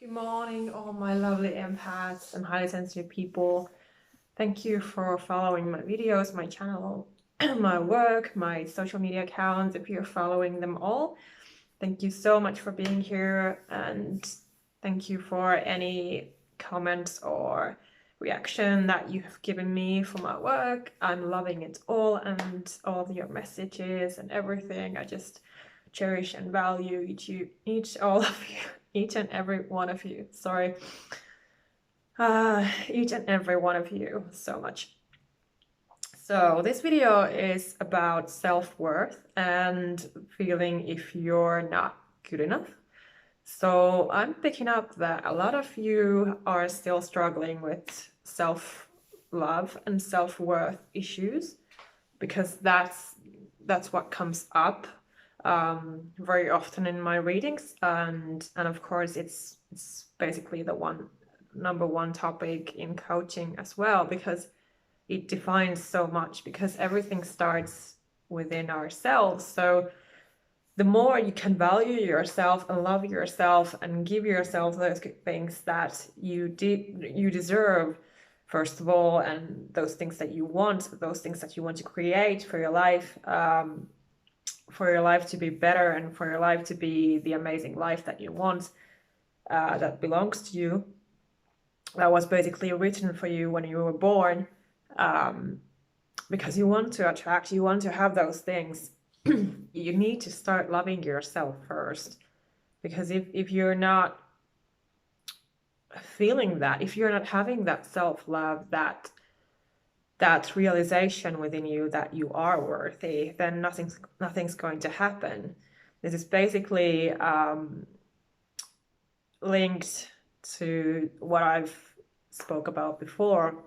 Good morning, all my lovely empaths and highly sensitive people. Thank you for following my videos, my channel, my work, my social media accounts. If you're following them all, thank you so much for being here, and thank you for any comments or reaction that you have given me for my work. I'm loving it all, and all of your messages and everything. I just cherish and value all of you, each and every one of you. Sorry. Each and every one of you so much. So this video is about self-worth and feeling if you're not good enough. So I'm picking up that a lot of you are still struggling with self-love and self-worth issues, because that's what comes up very often in my readings, and of course it's basically the number one topic in coaching as well, because it defines so much, because everything starts within ourselves. So the more you can value yourself and love yourself and give yourself those good things that you deserve, first of all, and those things that you want, those things that you want to create for your life, for your life to be better and for your life to be the amazing life that you want, that belongs to you, that was basically written for you when you were born, because you want to attract, you want to have those things. You need to start loving yourself first, because if you're not feeling that, if you're not having that self-love, that realization within you that you are worthy, then nothing's going to happen. This is basically linked to what I've spoke about before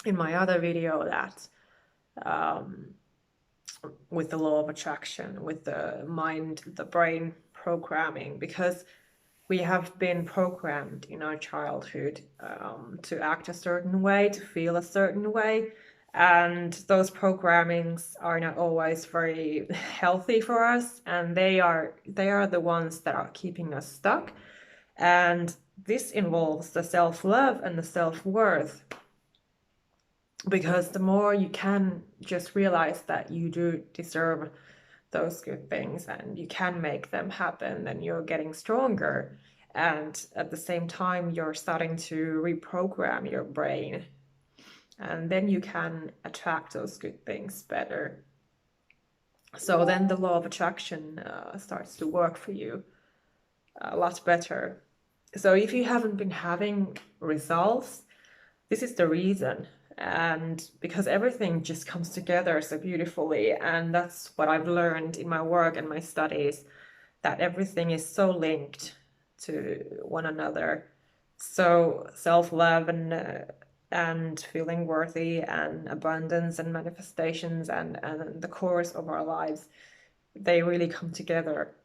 in my other video, that with the law of attraction, with the mind, the brain programming, because we have been programmed in our childhood to act a certain way, to feel a certain way, and those programmings are not always very healthy for us, and they are the ones that are keeping us stuck. And this involves the self-love and the self-worth, because the more you can just realize that you do deserve those good things and you can make them happen, then you're getting stronger, and at the same time you're starting to reprogram your brain, and then you can attract those good things better. So then the law of attraction starts to work for you a lot better. So if you haven't been having results, this is the reason. And because everything just comes together so beautifully, and that's what I've learned in my work and my studies, that everything is so linked to one another. So self-love and feeling worthy and abundance and manifestations and the course of our lives, they really come together.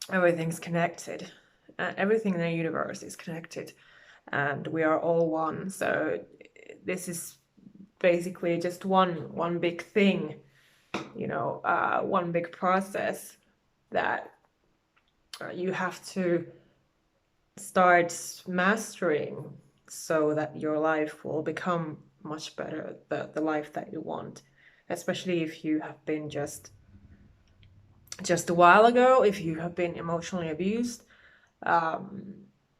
Everything's connected. Everything in the universe is connected, and we are all one. So this is basically just one big thing, one big process that you have to start mastering, so that your life will become much better, the life that you want, especially if you have been just a while ago, if you have been emotionally abused.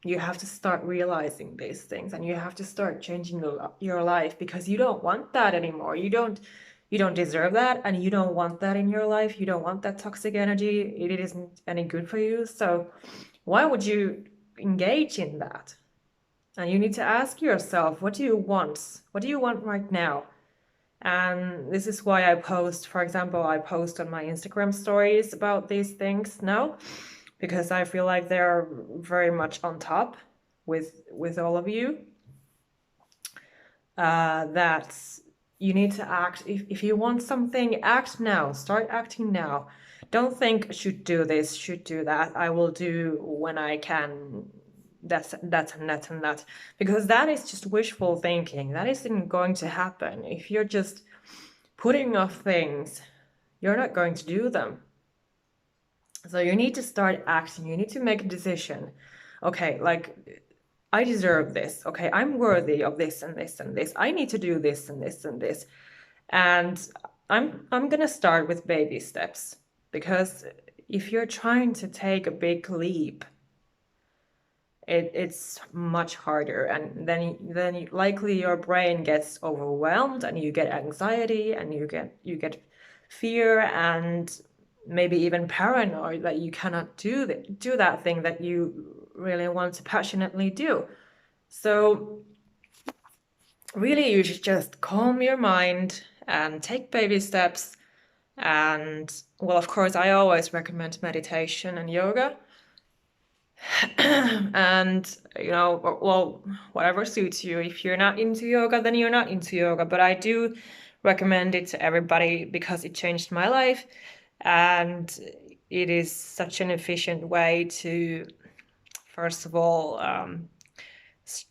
You have to start realizing these things, and you have to start changing your life, because you don't want that anymore. You don't deserve that, and you don't want that in your life. You don't want that toxic energy. It isn't any good for you. So why would you engage in that? And you need to ask yourself, what do you want? What do you want right now? And this is why I post, for example, I post on my Instagram stories about these things now, because I feel like they're very much on top with all of you. That you need to act. If you want something, act now. Start acting now. Don't think, should do this, should do that, I will do when I can, that and that, because that is just wishful thinking. That isn't going to happen. If you're just putting off things, you're not going to do them. So you need to start acting. You need to make a decision. okay, like I deserve this. Okay, I'm worthy of this and this and this. I need to do this and this and this. And I'm gonna start with baby steps, because if you're trying to take a big leap, it's much harder, and then likely your brain gets overwhelmed and you get anxiety and you get fear and maybe even paranoid that you cannot do that thing that you really want to passionately do. So really, you should just calm your mind and take baby steps. And well, of course, I always recommend meditation and yoga. And well, whatever suits you. If you're not into yoga, then you're not into yoga, but I do recommend it to everybody because it changed my life, and it is such an efficient way to, first of all,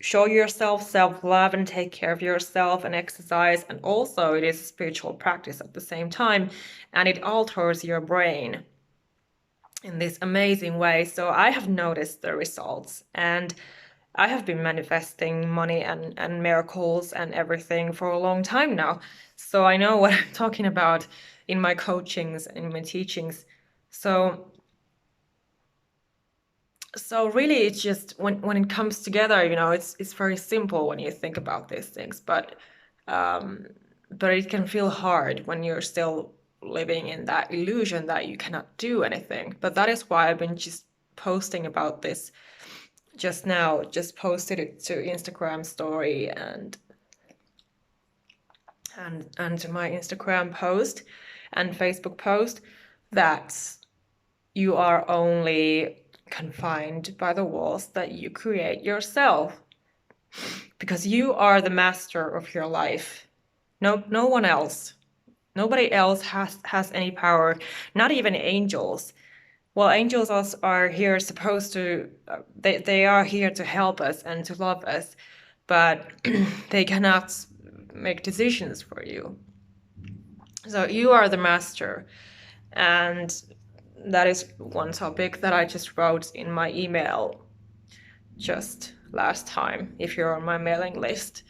show yourself self-love and take care of yourself and exercise, and also it is a spiritual practice at the same time, and it alters your brain in this amazing way. So I have noticed the results, and I have been manifesting money and miracles and everything for a long time now. So I know what I'm talking about in my coachings and in my teachings. So really, it's just when it comes together, it's very simple when you think about these things, but it can feel hard when you're still living in that illusion that you cannot do anything. But that is why I've been just posting about this just now, just posted it to Instagram story and to my Instagram post and Facebook post, that you are only confined by the walls that you create yourself, because you are the master of your life. No one else. Nobody else has any power, not even angels. Well, angels also are here supposed to, they are here to help us and to love us, but they cannot make decisions for you. So you are the master. And that is one topic that I just wrote in my email just last time, if you're on my mailing list.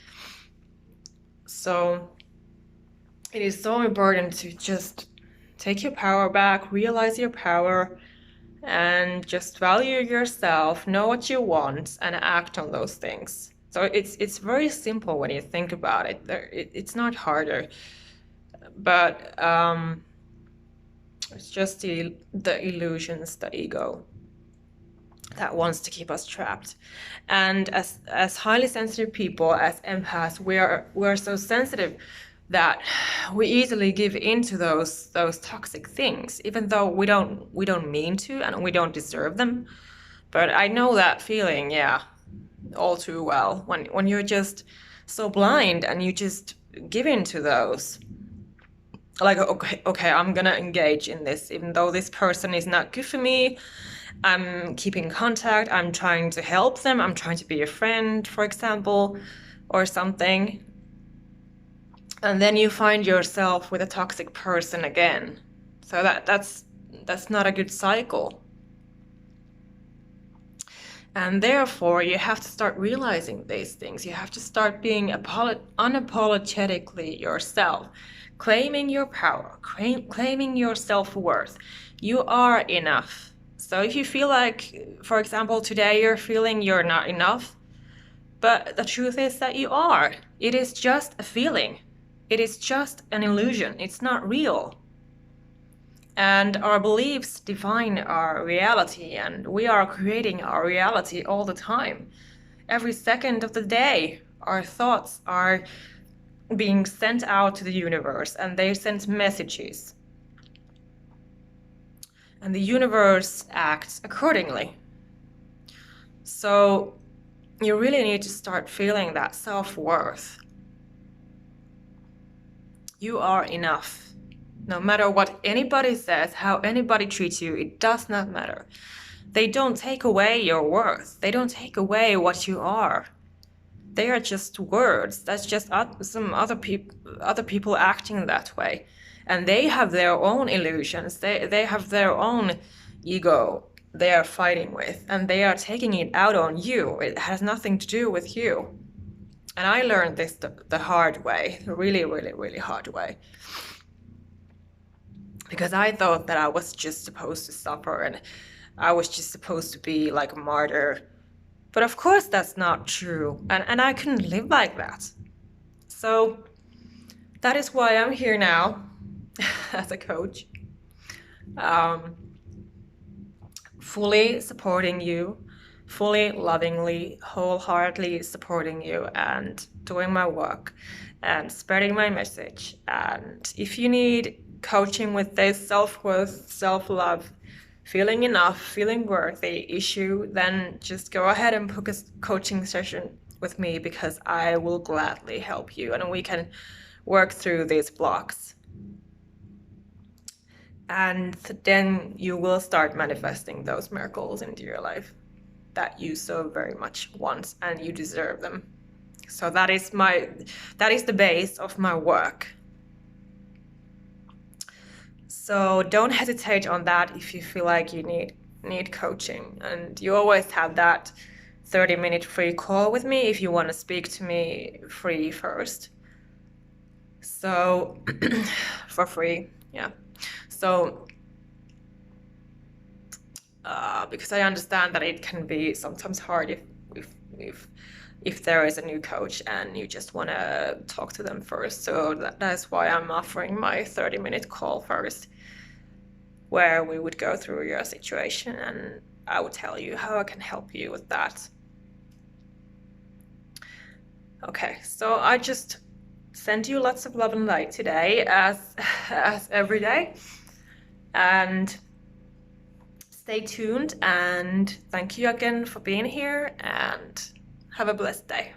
So it is so important to just take your power back, realize your power, and just value yourself, know what you want, and act on those things. So it's very simple when you think about it. It's not harder, but it's just the illusions, the ego, that wants to keep us trapped. And as highly sensitive people, as empaths, we're so sensitive that we easily give into those toxic things, even though we don't mean to and we don't deserve them. But I know that feeling, yeah, all too well, when you're just so blind and you just give into those. Like, okay, I'm gonna engage in this, even though this person is not good for me. I'm keeping contact, I'm trying to help them, I'm trying to be a friend, for example, or something. And then you find yourself with a toxic person again. So that's not a good cycle. And therefore, you have to start realizing these things. You have to start being unapologetically yourself, claiming your power, claiming your self-worth. You are enough. So if you feel like, for example, today you're feeling you're not enough, but the truth is that you are. It is just a feeling. It is just an illusion. It's not real. And our beliefs define our reality, and we are creating our reality all the time. Every second of the day, our thoughts are being sent out to the universe, and they send messages. And the universe acts accordingly. So you really need to start feeling that self-worth. You are enough. No matter what anybody says, how anybody treats you, it does not matter. They don't take away your worth. They don't take away what you are. They are just words. That's just some other people acting that way. And they have their own illusions. They have their own ego they are fighting with, and they are taking it out on you. It has nothing to do with you. And I learned this the hard way, the really, really, really hard way. Because I thought that I was just supposed to suffer and I was just supposed to be like a martyr. But of course that's not true. And I couldn't live like that. So that is why I'm here now as a coach. Fully supporting you, fully lovingly, wholeheartedly supporting you and doing my work and spreading my message. And if you need coaching with this self-worth, self-love, feeling enough, feeling worthy issue, then just go ahead and book a coaching session with me, because I will gladly help you and we can work through these blocks. And then you will start manifesting those miracles into your life that you so very much want, and you deserve them. So that is the base of my work. So don't hesitate on that if you feel like you need coaching. And you always have that 30-minute free call with me if you want to speak to me free first. So for free, yeah. So because I understand that it can be sometimes hard if there is a new coach and you just want to talk to them first. So that's why I'm offering my 30-minute call first, where we would go through your situation and I would tell you how I can help you with that. Okay, so I just send you lots of love and light today, as every day. And stay tuned, and thank you again for being here, and have a blessed day.